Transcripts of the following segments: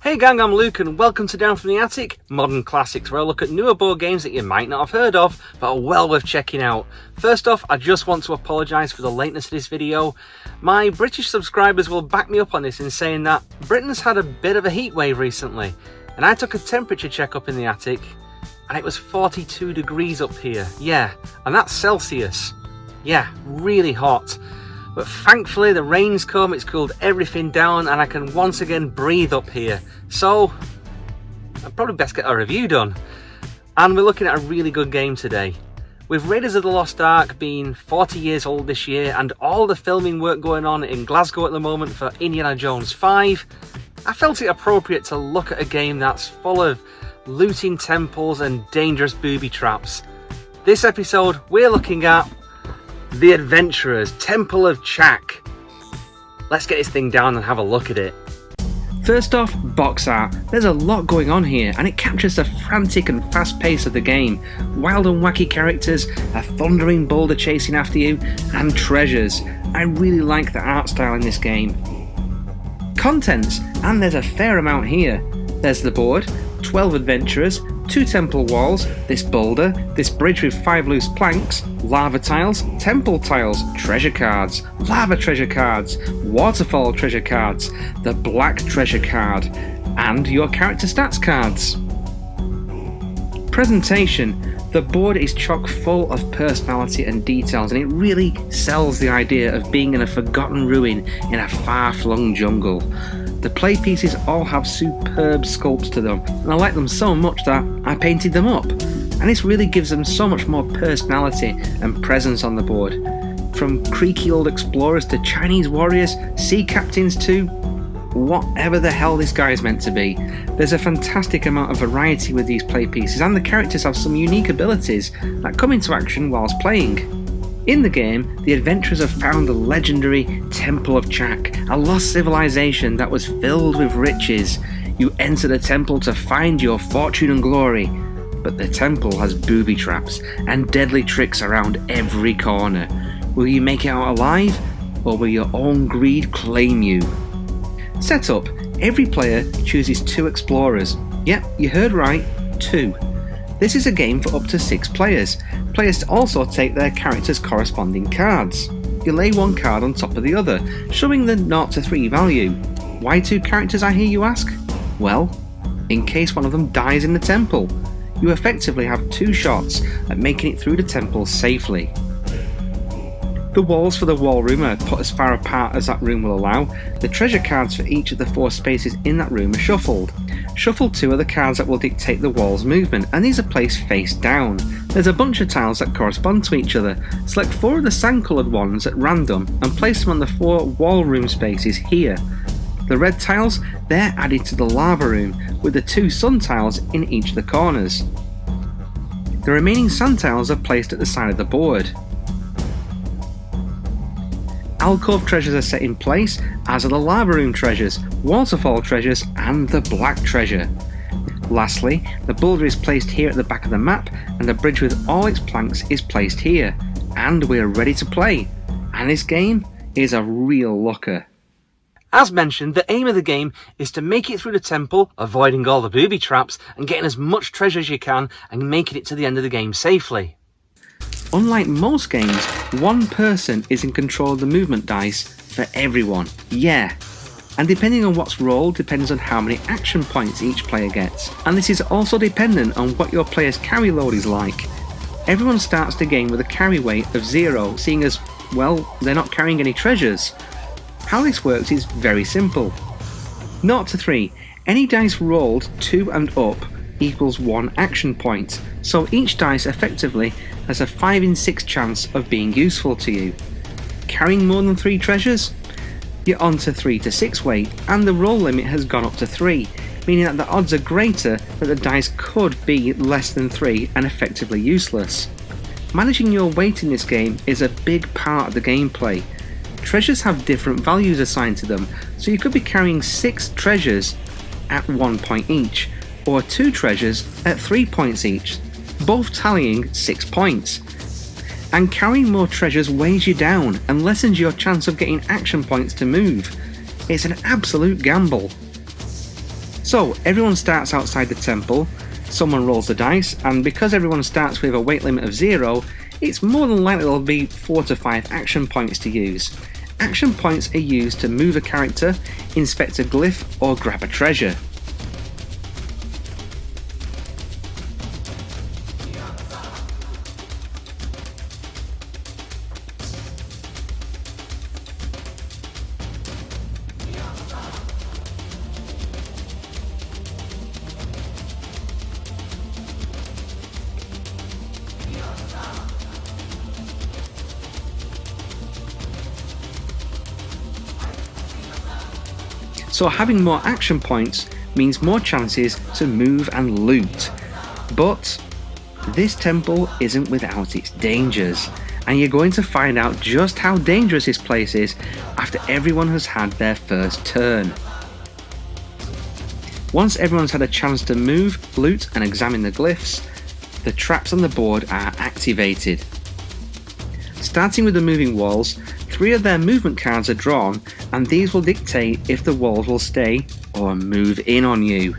Hey gang, I'm Luke and welcome to Down from the Attic, Modern Classics, where I look at newer board games that you might not have heard of, but are well worth checking out. First off, I just want to apologise for the lateness of this video. My British subscribers will back me up on this in saying that Britain's had a bit of a heat wave recently, and I took a temperature check up in the attic, and it was 42 degrees up here. Yeah, and that's Celsius. Yeah, really hot. But thankfully the rain's come, it's cooled everything down and I can once again breathe up here. So I'd probably best get a review done. And we're looking at a really good game today. With Raiders of the Lost Ark being 40 years old this year and all the filming work going on in Glasgow at the moment for Indiana Jones 5, I felt it appropriate to look at a game that's full of looting temples and dangerous booby traps. This episode we're looking at The Adventurers, Temple of Chac. Let's get this thing down and have a look at it. First off, box art. There's a lot going on here and it captures the frantic and fast pace of the game. Wild and wacky characters, a thundering boulder chasing after you, and treasures. I really like the art style in this game. Contents, and there's a fair amount here. There's the board, 12 adventurers, 2 temple walls, this boulder, this bridge with 5 loose planks, lava tiles, temple tiles, treasure cards, lava treasure cards, waterfall treasure cards, the black treasure card, and your character stats cards. Presentation. The board is chock full of personality and details, and it really sells the idea of being in a forgotten ruin in a far-flung jungle. The play pieces all have superb sculpts to them, and I like them so much that I painted them up. And this really gives them so much more personality and presence on the board. From creaky old explorers to Chinese warriors, sea captains to whatever the hell this guy is meant to be. There's a fantastic amount of variety with these play pieces, and the characters have some unique abilities that come into action whilst playing. In the game, the adventurers have found the legendary Temple of Chac, a lost civilization that was filled with riches. You enter the temple to find your fortune and glory, but the temple has booby traps and deadly tricks around every corner. Will you make it out alive, or will your own greed claim you? Setup. Every player chooses 2 explorers. Yep, you heard right, 2. This is a game for up to 6 players. Players also take their characters' corresponding cards. You lay one card on top of the other, showing the 0 to 3 value. Why 2 characters, I hear you ask? Well, in case one of them dies in the temple. You effectively have 2 shots at making it through the temple safely. The walls for the wall room are put as far apart as that room will allow. The treasure cards for each of the 4 spaces in that room are shuffled. Shuffled 2 are the cards that will dictate the wall's movement, and these are placed face down. There's a bunch of tiles that correspond to each other. Select 4 of the sand-coloured ones at random and place them on the 4 wall room spaces here. The red tiles, they're added to the lava room, with the 2 sun tiles in each of the corners. The remaining sand tiles are placed at the side of the board. Alcove treasures are set in place, as are the lava room treasures, waterfall treasures, and the black treasure. Lastly, the boulder is placed here at the back of the map, and the bridge with all its planks is placed here. And we're ready to play. And this game is a real looker. As mentioned, the aim of the game is to make it through the temple, avoiding all the booby traps, and getting as much treasure as you can, and making it to the end of the game safely. Unlike most games, one person is in control of the movement dice for everyone. Yeah. And depending on what's rolled depends on how many action points each player gets. And this is also dependent on what your player's carry load is like. Everyone starts the game with a carry weight of 0, seeing as, well, they're not carrying any treasures. How this works is very simple. 0 to 3. Any dice rolled 2 and up equals 1 action point, so each dice effectively has a 5 in 6 chance of being useful to you. Carrying more than 3 treasures? You're on to 3 to 6 weight, and the roll limit has gone up to 3, meaning that the odds are greater that the dice could be less than 3 and effectively useless. Managing your weight in this game is a big part of the gameplay. Treasures have different values assigned to them, so you could be carrying 6 treasures at 1 point each, or 2 treasures at 3 points each, both tallying 6 points. And carrying more treasures weighs you down and lessens your chance of getting action points to move. It's an absolute gamble. So everyone starts outside the temple, someone rolls the dice, and because everyone starts with a weight limit of 0, it's more than likely there'll be 4 to 5 action points to use. Action points are used to move a character, inspect a glyph, or grab a treasure. So having more action points means more chances to move and loot. But this temple isn't without its dangers, and you're going to find out just how dangerous this place is after everyone has had their first turn. Once everyone's had a chance to move, loot and examine the glyphs, the traps on the board are activated. Starting with the moving walls, 3 of their movement cards are drawn, and these will dictate if the walls will stay or move in on you.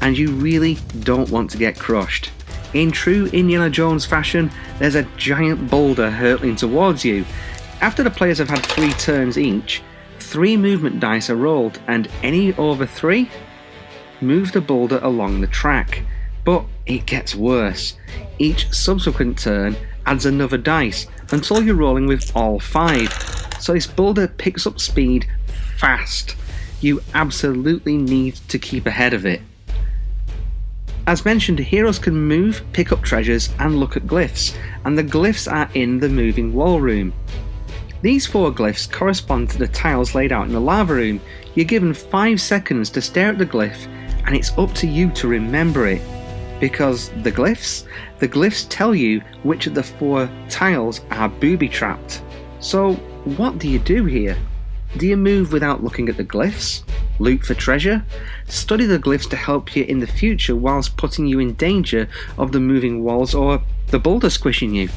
And you really don't want to get crushed. In true Indiana Jones fashion, there's a giant boulder hurtling towards you. After the players have had 3 turns each, 3 movement dice are rolled, and any over 3 move the boulder along the track. But it gets worse. Each subsequent turn adds another dice until you're rolling with all 5. So this boulder picks up speed fast. You absolutely need to keep ahead of it. As mentioned, heroes can move, pick up treasures and look at glyphs, and the glyphs are in the moving wall room. These 4 glyphs correspond to the tiles laid out in the lava room. You're given 5 seconds to stare at the glyph, and it's up to you to remember it. Because the glyphs tell you which of the 4 tiles are booby trapped. So what do you do here? Do you move without looking at the glyphs? Loot for treasure? Study the glyphs to help you in the future whilst putting you in danger of the moving walls or the boulder squishing you?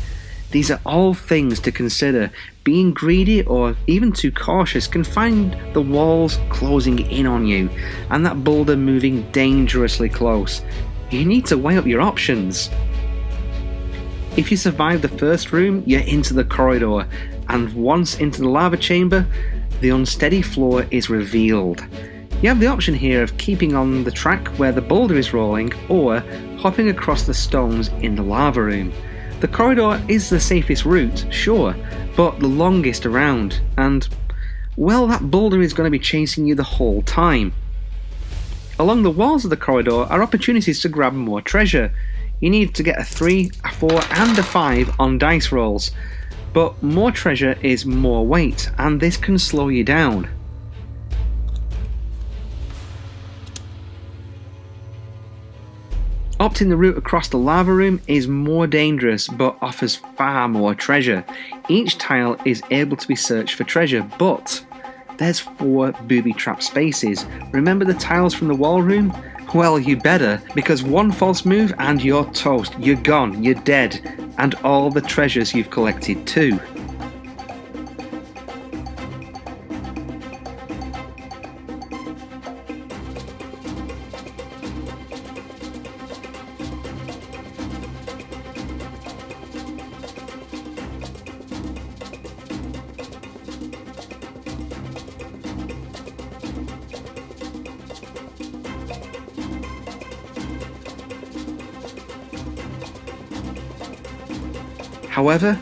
These are all things to consider. Being greedy or even too cautious can find the walls closing in on you and that boulder moving dangerously close. You need to weigh up your options. If you survive the first room, you're into the corridor, and once into the lava chamber, the unsteady floor is revealed. You have the option here of keeping on the track where the boulder is rolling, or hopping across the stones in the lava room. The corridor is the safest route, sure, but the longest around, and, well, that boulder is going to be chasing you the whole time. Along the walls of the corridor are opportunities to grab more treasure. You need to get a 3, a 4 and a 5 on dice rolls, but more treasure is more weight, and this can slow you down. Opting the route across the lava room is more dangerous but offers far more treasure. Each tile is able to be searched for treasure, but there's 4 booby trap spaces. Remember the tiles from the wall room? Well, you better, because one false move and you're toast. You're gone, you're dead, and all the treasures you've collected too. However,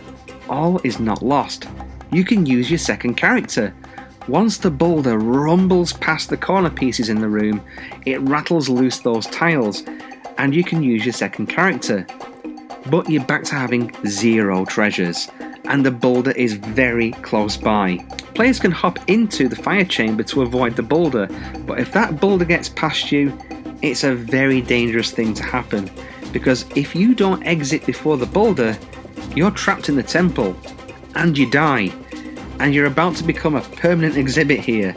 all is not lost. You can use your second character. Once the boulder rumbles past the corner pieces in the room, it rattles loose those tiles, and you can use your second character. But you're back to having 0 treasures, and the boulder is very close by. Players can hop into the fire chamber to avoid the boulder, but if that boulder gets past you, it's a very dangerous thing to happen, because if you don't exit before the boulder, you're trapped in the temple, and you die, and you're about to become a permanent exhibit here,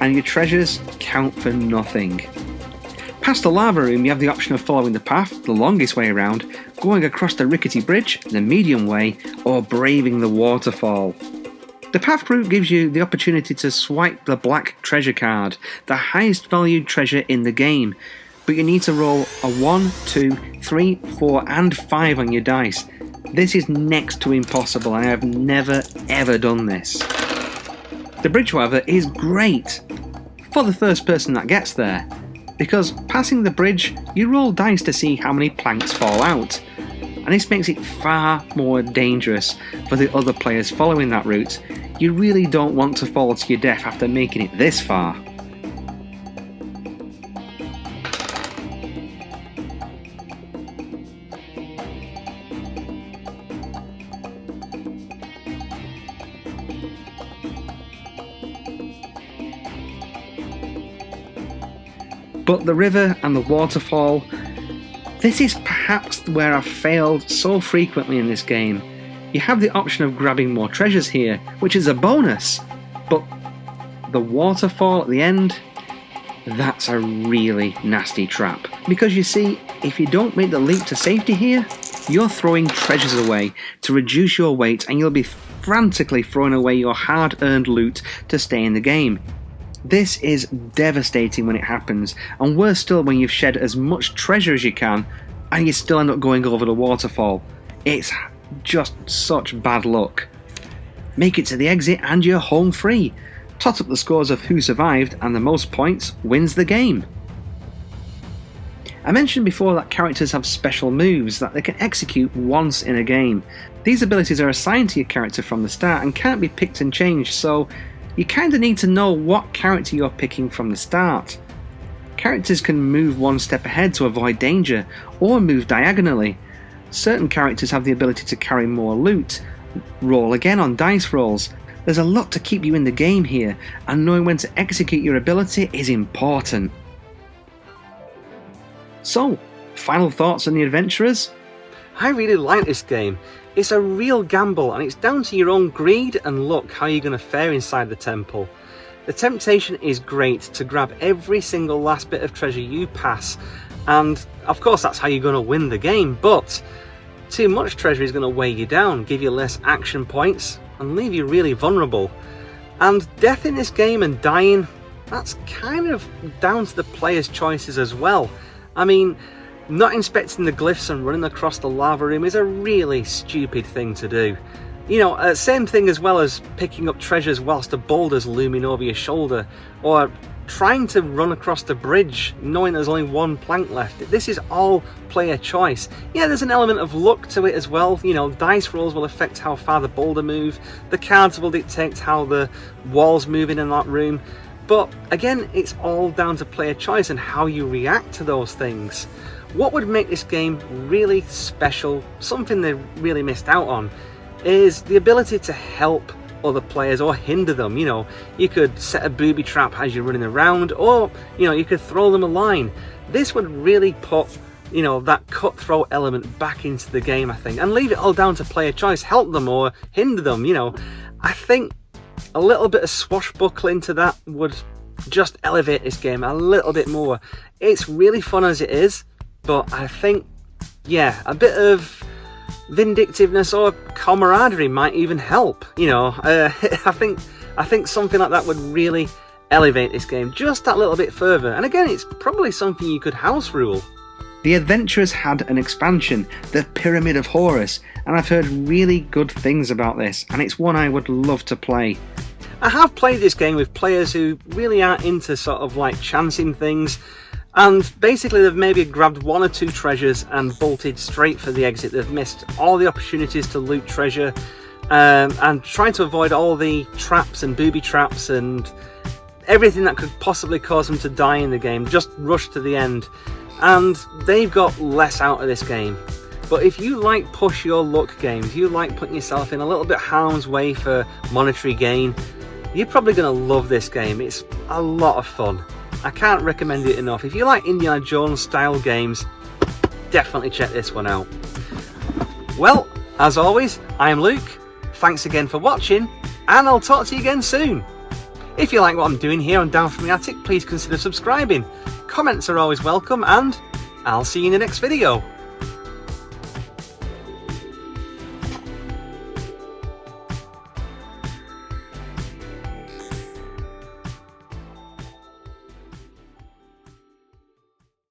and your treasures count for nothing. Past the lava room, you have the option of following the path, the longest way around, going across the rickety bridge, the medium way, or braving the waterfall. The path route gives you the opportunity to swipe the black treasure card, the highest valued treasure in the game, but you need to roll a 1, 2, 3, 4 and 5 on your dice. This is next to impossible and I have never ever done this. The bridge, however, is great for the first person that gets there, because passing the bridge you roll dice to see how many planks fall out, and this makes it far more dangerous for the other players following that route. You really don't want to fall to your death after making it this far. But the river and the waterfall, this is perhaps where I've failed so frequently in this game. You have the option of grabbing more treasures here, which is a bonus, but the waterfall at the end, that's a really nasty trap. Because you see, if you don't make the leap to safety here, you're throwing treasures away to reduce your weight and you'll be frantically throwing away your hard-earned loot to stay in the game. This is devastating when it happens, and worse still when you've shed as much treasure as you can and you still end up going over the waterfall. It's just such bad luck. Make it to the exit and you're home free. Tot up the scores of who survived and the most points wins the game. I mentioned before that characters have special moves that they can execute once in a game. These abilities are assigned to your character from the start and can't be picked and changed, so you kinda need to know what character you're picking from the start. Characters can move one step ahead to avoid danger, or move diagonally. Certain characters have the ability to carry more loot, roll again on dice rolls. There's a lot to keep you in the game here, and knowing when to execute your ability is important. So, final thoughts on the adventurers? I really like this game. It's a real gamble, and it's down to your own greed and luck how you're going to fare inside the temple. The temptation is great to grab every single last bit of treasure you pass, and of course that's how you're going to win the game, but too much treasure is going to weigh you down, give you less action points, and leave you really vulnerable. And death in this game and dying, that's kind of down to the player's choices as well. I mean, not inspecting the glyphs and running across the lava room is a really stupid thing to do. You know, same thing as well as picking up treasures whilst a boulder's looming over your shoulder, or trying to run across the bridge knowing there's only one plank left. This is all player choice. Yeah, there's an element of luck to it as well. You know, dice rolls will affect how far the boulder moves, the cards will dictate how the walls move in that room, but again, it's all down to player choice and how you react to those things. What would make this game really special, something they really missed out on, is the ability to help other players or hinder them. You know, you could set a booby trap as you're running around, or you know, you could throw them a line. This would really put, you know, that cutthroat element back into the game, I think, and leave it all down to player choice. Help them or hinder them. You know, I think a little bit of swashbuckling to that would just elevate this game a little bit more. It's really fun as it is, but I think, yeah, a bit of vindictiveness or camaraderie might even help. You know, I think something like that would really elevate this game just that little bit further. And again, it's probably something you could house rule. The Adventurers had an expansion, the Pyramid of Horus, and I've heard really good things about this, and it's one I would love to play. I have played this game with players who really aren't into sort of like chancing things, and basically they've maybe grabbed one or two treasures and bolted straight for the exit. They've missed all the opportunities to loot treasure, and trying to avoid all the traps and booby traps and everything that could possibly cause them to die in the game, just rush to the end. And they've got less out of this game. But if you like push your luck games, you like putting yourself in a little bit harm's way for monetary gain, you're probably going to love this game. It's a lot of fun. I can't recommend it enough. If you like Indiana Jones style games, definitely check this one out. Well, as always, I am Luke. Thanks again for watching, and I'll talk to you again soon. If you like what I'm doing here on Down From the Attic, please consider subscribing. Comments are always welcome, and I'll see you in the next video.